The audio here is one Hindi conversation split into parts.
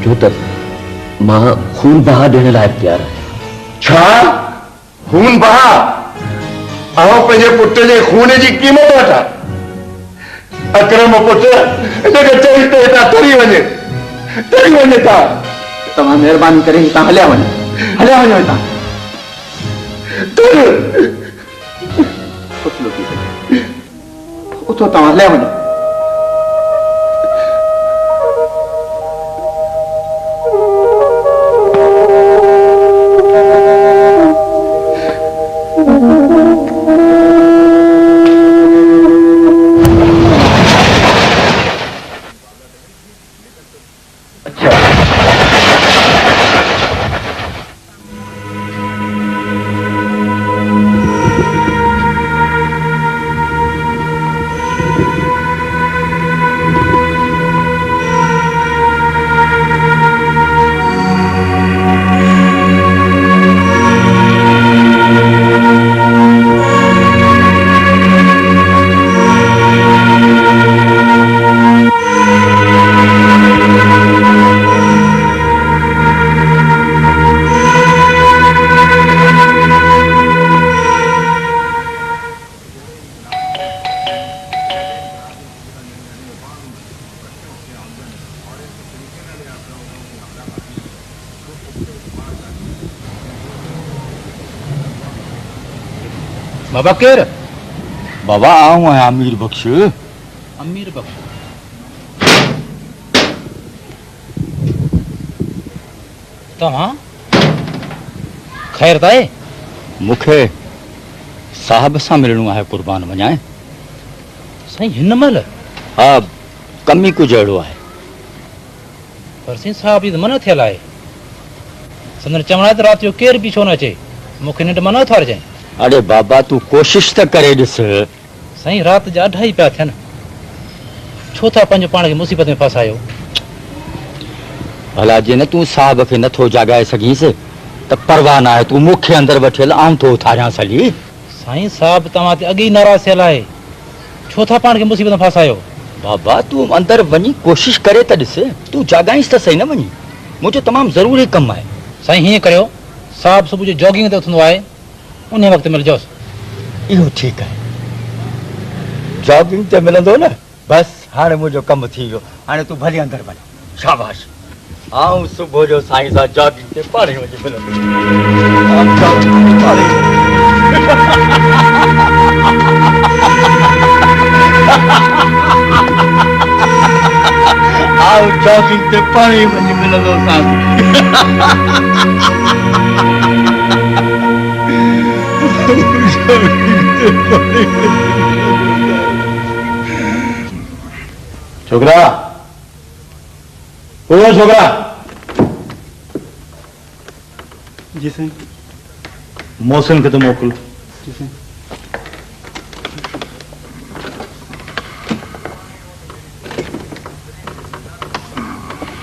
लिखियो त मां खून बहा ॾियण लाइ तैयार आहियां। छा खून बहा? आओ पंहिंजे पुट जे खून जी क़ीमत वठां। अकरम पुट हिनखे चई त हितां तरी वञे था। तव्हां महिरबानी करे हितां हलिया वञो हितां। उथो तव्हां हलिया वञो। बाबा केर? बाबा आऊं आहियां अमीर बख्श। अमीर बख्श तव्हां ख़ैर ताए? मूंखे साहब सां मिलणो आहे, कुर्बान वञाए। साईं हिन महिल? हा, कमी कुझु अहिड़ो आहे। पर साईं साहब जी त मन थियल आहे। संदन चवण आहे त राति जो केर बि छो न अचे, मूंखे निंड मन नथो अचे। अरे बाबा तूं कोशिश त करे ॾिस। साईं राति जा 2:30 पिया थियनि, छो था पंहिंजो पाण खे मुसीबत में फसायो? भला जे न तूं साहब खे नथो जाॻाए सघींसि त परवाह न आहे, तूं मूंखे अंदरि वठियल आऊं थो उथारियांसि हली। साईं साहब तव्हां ते अॻे ई नाराज़ थियल आहे, छो था पाण खे मुसीबत में फसायो? बाबा तूं अंदरि वञी कोशिश करे त ॾिस, तूं जाॻाईंसि त सही न वञी। मुंहिंजो तमामु ज़रूरी कमु आहे। साईं हीअं करियो, साहब सुबुह जो जॉगिंग ते उथंदो आहे, उन वक़्तु मिलजोसि। इहो ठीकु आहे, जॉगिंग ते मिलंदो न। बसि हाणे मुंहिंजो कमु थी वियो, हाणे तूं भली अंदरि वञ। शाबाश, आऊं सुबुह जो साईं सां जॉगिंग ते पाणे वञी मिलंदो। आऊं जॉगिंग ते पाणे वञी मिलंदो छोकरा, ओ छोकरा। जी साईं। मौसम के तो मोकल। जी साईं।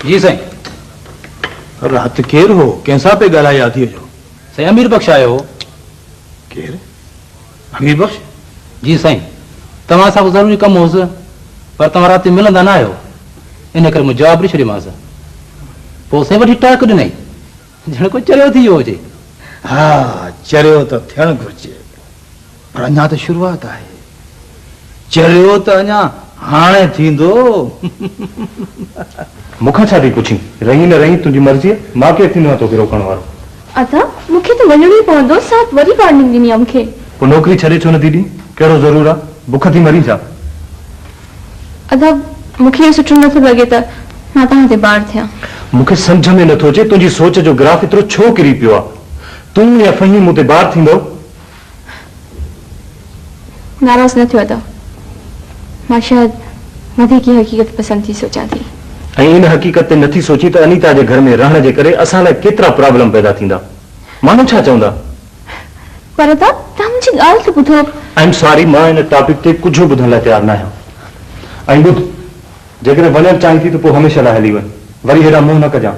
जी साईं। रात केर हो, कैसा पे ॻाल्हाए आथी जो? साईं अमीर बख्श आयो हो। केर? अमीर बख्श? जी साईं, तव्हां सां ज़रूरी कमु होसि, पर तव्हां राति मिलंदा न आहियो, इन करे मूं जवाबु ॾेई छॾियोमांसि। पोइ साईं वठी टाक ॾिनई, ॼण कोई चरियो थी वियो हुजे। हा, चरियो त थियणु घुरिजे, पर अञा त शुरूआत आहे। चरियो त अञा हाणे थींदो। मूंखां छा थी पुछी? रही न रही तुंहिंजी मर्ज़ी, मां केरु थींदो आहे तोखे रोकण वारो? अदा मूंखे त वञणो ई पवंदो, साथ वरी वार्निंग ॾिनी आहे मूंखे। पोइ नौकिरी छॾे छो नथी ॾी? कहिड़ो ज़रूरु आहे? बुख थी मरी छा? अदा मूंखे इहो सुठो नथो लॻे त मां तव्हां ते बार थियां। मूंखे सम्झ में नथो अचे तुंहिंजी सोच जो ग्राफ एतिरो छो किरी पियो आहे? तूं या फही मूं ते बार थींदो? नाराज़ न थियो अदा, मां शायदि वधीक ई हक़ीक़त पसंदि थी सोचां थी। ऐं इन हक़ीक़त ते नथी सोची त अनीता जे घर में रहण जे करे असां लाइ केतिरा प्रॉब्लम पैदा थींदा। माण्हू छा चवंदा? पर अदा तव्हां मुंहिंजी ॻाल्हि त ॿुधो। आई एम सॉरी, मां इन टॉपिक ते कुझु ॿुधण लाइ तयारु न आहियां। ऐं ॿुध, जेकॾहिं वञणु चाहीं थी त पोइ हमेशह लाइ हली वञ, वरी हेॾा मुंहुं न कजां।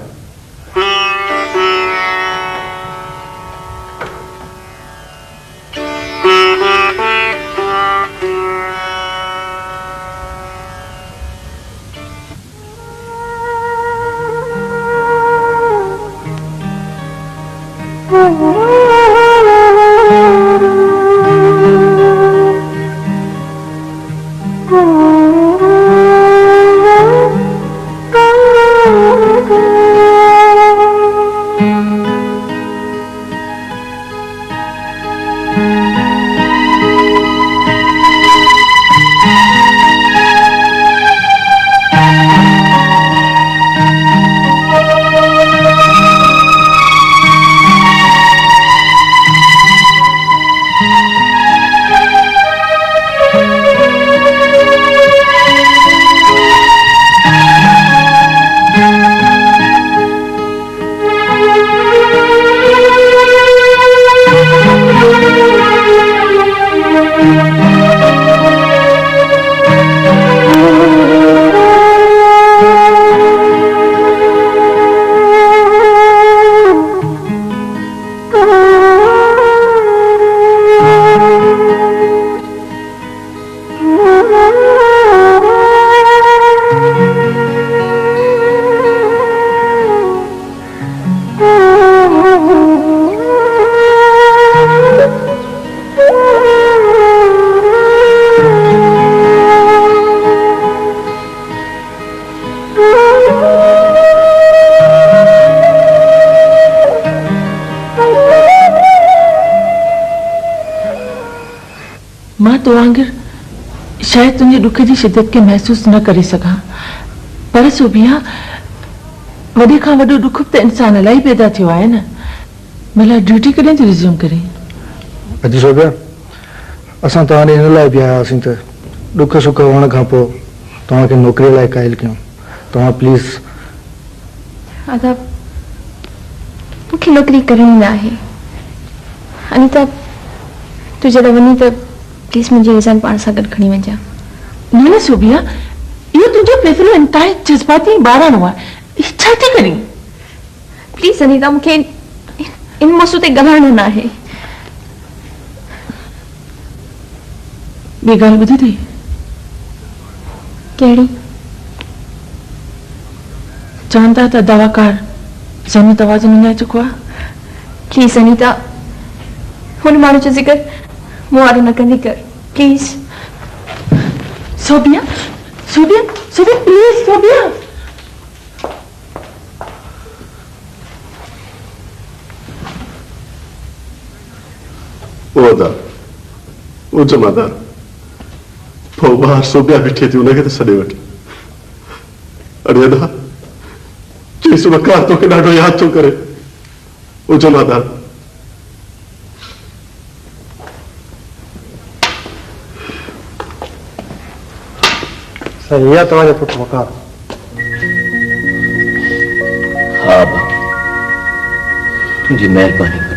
शायद तुझे दुख की शिद्दत के महसूस न करे सका, पर सोभिया वॾे खां वॾो दुख त इंसान इलाही पैदा थियो आहे न। भला ड्यूटी कॾहिं थी रिज़्यूम करे? अजी सोभिया, असां तव्हां ॾे हिन लाइ बि आया हुआसीं त दुख सुख हुअण खां पोइ तव्हांखे नौकिरीअ लाइ क़ाइल कयूं। तव्हां प्लीज़। आदाब, मूंखे नौकिरी करणी न आहे। अनीता, तूं जॾहिं वञी त प्लीज़ मुंहिंजी रिज़ाइन पाण सां गॾु खणी वञजां। न न सोभिया, इहो तुंहिंजो फ़ैसिलो इंतहाई जज़्बाती ॿारहं आहे। छा थी करीं? प्लीज़ अनीता, मूंखे इन मौसू ते ॻाल्हाइणो न आहे। ॿी ॻाल्हि ॿुधी अथई? कहिड़ी? चवनि था त दवाकार ज़मीनी तवाज़ुन विञाए चुको आहे। प्लीज़ अनीता, हुन माण्हू जो ज़िक्र मूं वारो न कंदी कर, प्लीज़। सोभिया, सोभिया, सोभिया, प्लीज़ सोभिया। वो जमादार पोइ ॿाहिरि सोभिया बीठी थी, उनखे त सॾे वठी। अड़े अदा चईसि वकार तोखे ॾाढो यादि थो करे। वो जमादार सही आहे तव्हांजो पुटु वकार। हा बा, तुंहिंजी महिरबानी पुट।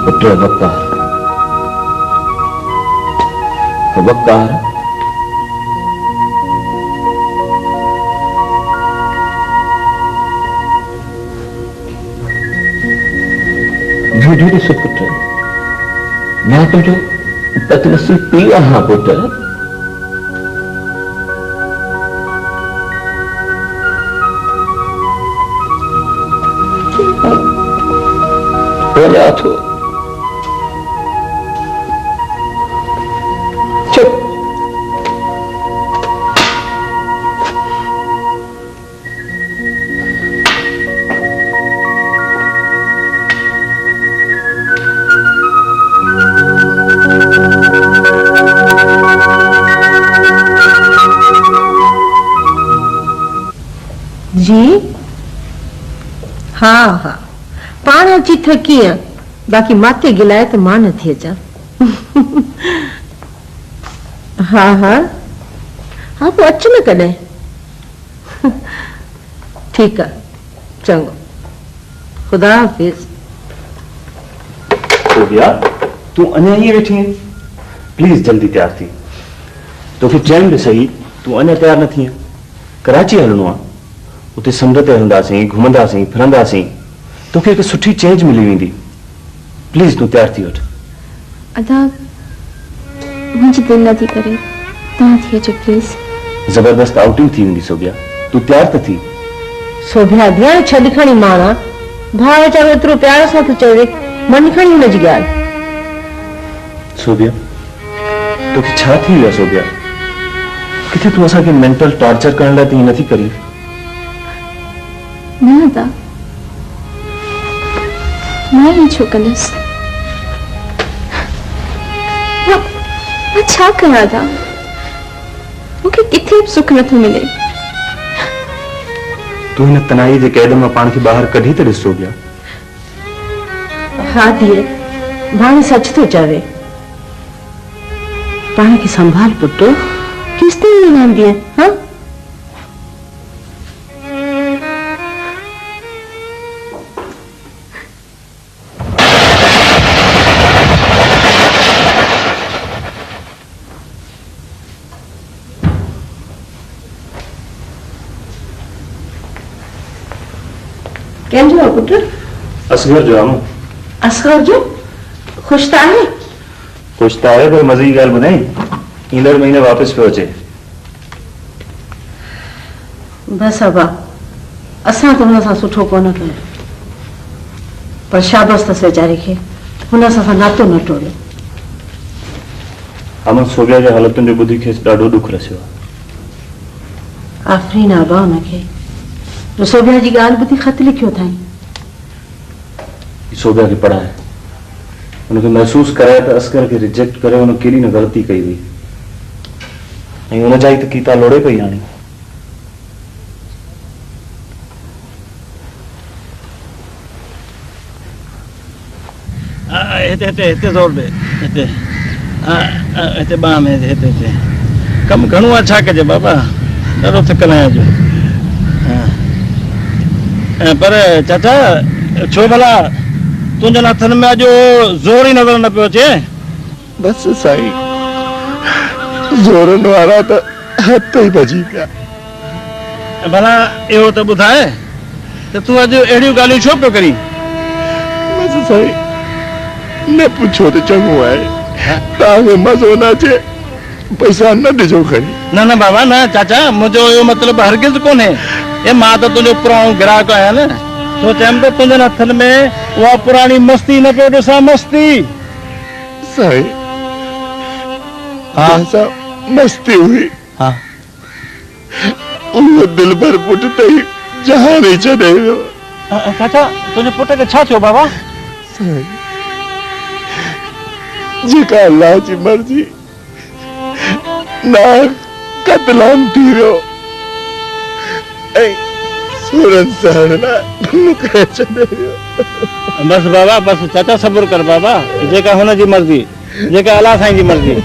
पुट वकार, वकार झूठी ॾिसो पुट, मैं तुझो बदनसीब पी हाँ पुट। वञा थो, चुप। जी हाँ हाँ, पाण अची थकी आहियां, बाक़ी माथे गिलाए त मां नथी अचां। हा हा हा, पोइ अच न कॾहिं। ठीकु आहे, चङो, ख़ुदा हाफ़िज़। सोभिया, तूं अञा ईअं वेठी आहीं? प्लीज़ जल्दी तैयार थी। तोखे चइनि बि सही, तूं अञा तैयार न थी आहीं। कराची हलणो आहे, उते समुंड ते हलंदासीं, घुमंदासीं, फिरंदासीं, तोखे हिकु सुठी चेंज मिली वेंदी। प्लीज़ तूं तैयार थी वठ। अदा, मुंहिंजी दिलि नथी करे, तव्हां थी अचो प्लीज़। ज़बरदस्त आउटिंग थी वेंदी सोभिया, तूं तैयार त थी। सोभिया ध्यानु छॾ खणी माना, भाउ वीचारो एतिरो प्यार सां थो चवे, मन खणी हुनजी ॻाल्हि। सोभिया, तोखे छा थी वियो आहे सोभिया? किथे तूं असांखे मेंटल टॉर्चर करण लाइ त ईअं नथी करीं? न अदा, मां ईअं छो कंदसि? मां छा कयां था? मूंखे किथे बि सुख नथो मिले। तूं हिन तनाई जे क़ैद मां पाण खे ॿाहिरि कढी त ॾिस सोभिया। हा धीअ, भाणे सच थो चवे। पाण खे संभाल पुटु, किस तरह रहंदी है? हाँ, केम जो पुट? असगर जो आऊं। असगर जो खुश त आहे? खुश त आहे, पर मज़े जी ॻाल्हि ॿुधाई, ईंदड़ महीने वापसि पियो अचे। बसि अबा, असां त हुन सां सुठो कोन कयो, पर शाबाश अथसि वीचारे खे, हुन सां असां नातो न टोड़ियो। अमन सोभिया जे हालतुनि जो ॿुधी खेसि ॾाढो ॾुख रसियो आहे। आफ़रीन अबा हुनखे, तो सोभिया जी ॻाल्हि ॿुधी ख़त लिखियो अथई। सोभिया खे पढ़ाए उनखे महसूस कराए त अस्कर खे रिजेक्ट करे उन केॾी न ग़लती कई हुई ऐं उन जा ई त कीता लोड़े पई हाणे। हिते हिते हिते ज़ोर ॾे हिते हिते ॿाह में हिते हिते कमु घणो आहे छा कजे बाबा ॾाढो थकिल आहियां अॼु। पर चाचा छो भला तुंहिंजनि हथनि में अॼु ज़ोर ई नज़र न पियो अचे। बसि साईं ज़ोरनि वारा त हथ ई भॼी पिया। भला इहो त ॿुधाए त तूं अॼु अहिड़ियूं ॻाल्हियूं छो पियो करीं। बसि साईं न पुछो त चङो आहे। तव्हांखे मज़ो न अचे पैसा न ॾिजो खणी। न न बाबा न चाचा मुंहिंजो इहो मतिलबु हरगिज़ कोन्हे। ए मां त तुंहिंजो पुराणो ग्राहक आहियां न तो चयमि त तुंहिंजनि हथनि में उहा पुराणी मस्ती न पियो ॾिसां मस्ती। साईं हाँ मस्ती हुई। हाँ उहो दिल भर पुट तई जहान ई छॾे वियो। चाचा तुंहिंजे पुट खे छा थियो बाबा। साईं जेका अल्लाह जी मर्ज़ी नाग कतलाम थी वियो ऐं सूरन सहण लाइ मूंखे छॾे वियो। बस बाबा बस चाचा सब्र कर बाबा जेका हुन जी मर्ज़ी जेका अल्लाह साईं जी मर्ज़ी।